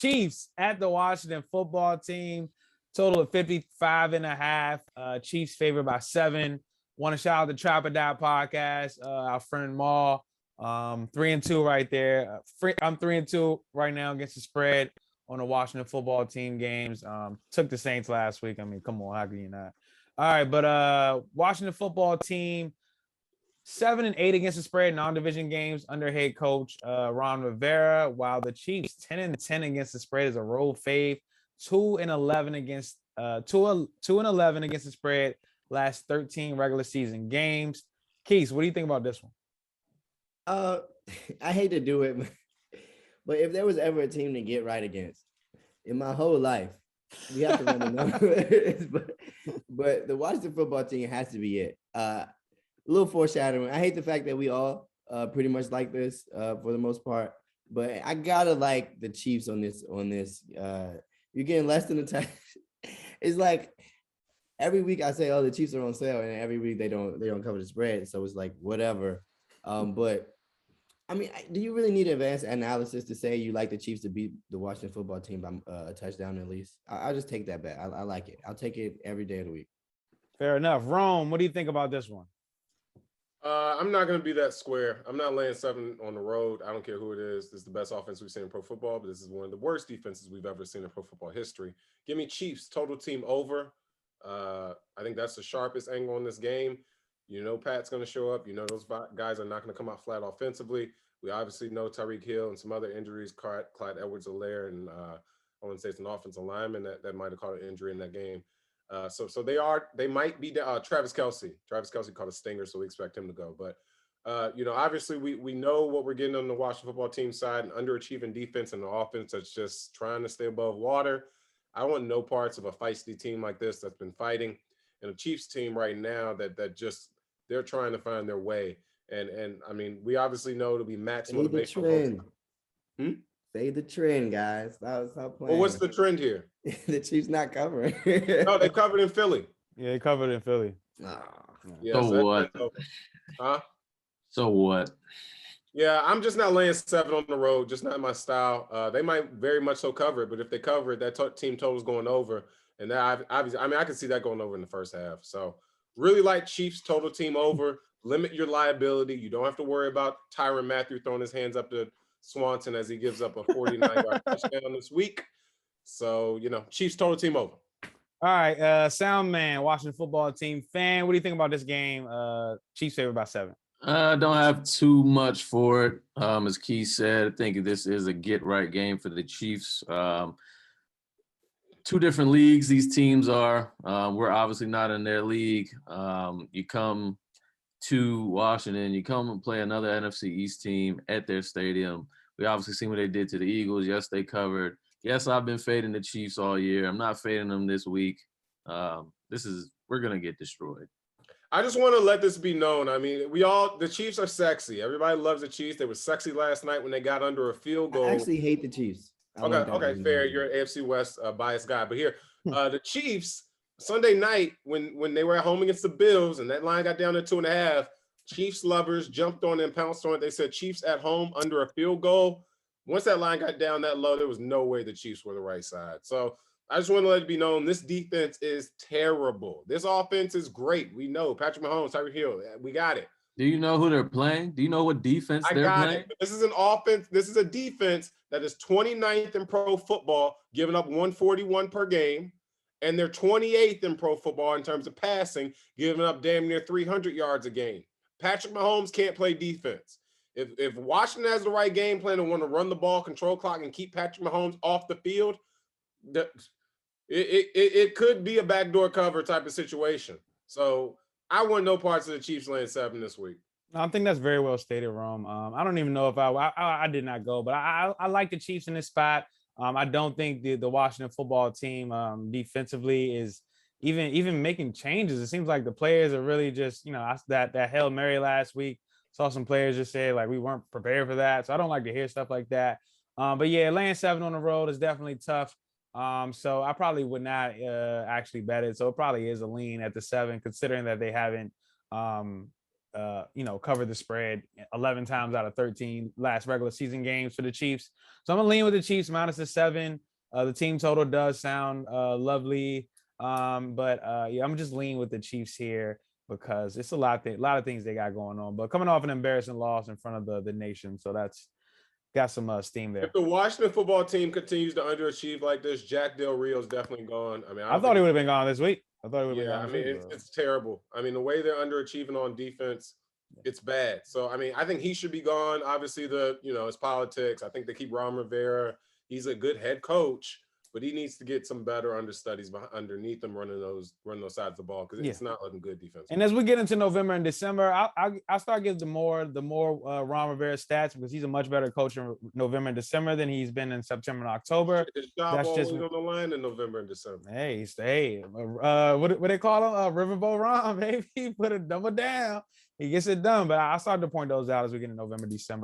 Chiefs at the Washington football team. Total of 55.5. Chiefs favored by 7. Want to shout out the Trap or Die podcast. Our friend Maul. 3-2 right there. I'm 3-2 right now against the spread on the Washington football team games. Took the Saints last week. I mean, come on, how can you not? All right, but Washington football team 7-8 against the spread, non-division games under head coach Ron Rivera, while the Chiefs 10-10 against the spread is a road fave. 2-11 against 2-11 against the spread last 13 regular season games. Keith, what do you think about this one? I hate to do it, but if there was ever a team to get right against in my whole life, we have to run the numbers. but the Washington football team has to be it. A little foreshadowing. I hate the fact that we all pretty much like this for the most part, but I gotta like the Chiefs on this. You're getting less than a touch. It's like every week I say, "Oh, the Chiefs are on sale," and every week they don't cover the spread. So it's like whatever. But I mean, do you really need advanced analysis to say you like the Chiefs to beat the Washington football team by a touchdown at least? I'll just take that bet. I like it. I'll take it every day of the week. Fair enough. Rome, what do you think about this one? I'm not going to be that square. I'm not laying 7 on the road. I don't care who it is. This is the best offense we've seen in pro football, but this is one of the worst defenses we've ever seen in pro football history. Give me Chiefs, total team over. I think that's the sharpest angle in this game. You know Pat's going to show up. You know those guys are not going to come out flat offensively. We obviously know Tyreek Hill and some other injuries, Clyde Edwards-Helaire, and I want to say it's an offensive lineman that might have caught an injury in that game. So they might be Travis Kelce. Travis Kelce caught a stinger, so we expect him to go. But obviously we know what we're getting on the Washington football team side, an underachieving defense and an offense that's just trying to stay above water. I want no parts of a feisty team like this that's been fighting, and a Chiefs team right now that just they're trying to find their way. And I mean, we obviously know it'll be max motivation. Say the trend, guys. Stop playing. Well, what's the trend here? The Chiefs not covering. No, they covered in Philly. Yeah, they covered in Philly. Yeah, so what? Huh? So what? Yeah, I'm just not laying 7 on the road. Just not my style. They might very much so cover it, but if they cover it, that team total is going over. And that obviously, I mean, I can see that going over in the first half. So really like Chiefs total team over. Limit your liability. You don't have to worry about Tyrann Mathieu throwing his hands up to Swanson as he gives up a 49-yard touchdown this week. So, Chiefs total team over. All right, Sound Man, Washington football team fan. What do you think about this game? Chiefs favored by 7. I don't have too much for it. As Keith said, I think this is a get-right game for the Chiefs. 2 different leagues these teams are. We're obviously not in their league. You come to Washington, you come and play another NFC East team at their stadium. We obviously seen what they did to the Eagles. Yes, they covered. Yes, I've been fading the Chiefs all year. I'm not fading them this week. We're going to get destroyed. I just want to let this be known. I mean, the Chiefs are sexy. Everybody loves the Chiefs. They were sexy last night when they got under a field goal. I actually hate the Chiefs. Okay, fair. You're an AFC West biased guy. But here, the Chiefs, Sunday night when they were at home against the Bills and that line got down to 2.5, Chiefs lovers jumped on and pounced on it. They said Chiefs at home under a field goal. Once that line got down that low, there was no way the Chiefs were the right side. So I just want to let it be known, this defense is terrible. This offense is great. We know Patrick Mahomes, Tyreek Hill, we got it. Do you know who they're playing? Do you know what defense they're playing? This is an offense. This is a defense that is 29th in pro football, giving up 141 per game. And they're 28th in pro football in terms of passing, giving up damn near 300 yards a game. Patrick Mahomes can't play defense. If Washington has the right game plan and want to run the ball, control clock, and keep Patrick Mahomes off the field, it could be a backdoor cover type of situation. So I want no parts of the Chiefs laying 7 this week. I think that's very well stated, Rome. I don't even know if I did not go, but I like the Chiefs in this spot. I don't think the Washington football team defensively is even making changes. It seems like the players are really just, that Hail Mary last week. Saw some players just say like we weren't prepared for that. So I don't like to hear stuff like that. But yeah, laying 7 on the road is definitely tough. So I probably would not actually bet it. So it probably is a lean at the 7, considering that they haven't cover the spread 11 times out of 13 last regular season games for the Chiefs. So I'm gonna lean with the Chiefs minus the 7. The team total does sound lovely, but I'm just leaning with the Chiefs here because it's a lot of things they got going on. But coming off an embarrassing loss in front of the nation, so that's got some steam there. If the Washington football team continues to underachieve like this, Jack Del Rio's definitely gone. I mean, I thought he would have been gone this week. It's terrible. I mean, the way they're underachieving on defense, it's bad. So, I mean, I think he should be gone. Obviously, it's politics. I think they keep Ron Rivera. He's a good head coach, but he needs to get some better understudies underneath him running those sides of the ball because it's not looking good defense. And as we get into November and December, I'll start giving the more Ron Rivera stats because he's a much better coach in November and December than he's been in September and October. His job that's just on the line in November and December. Hey, what they call him? Riverboat Ron, baby. He put a double down. He gets it done. But I started to point those out as we get in November, December.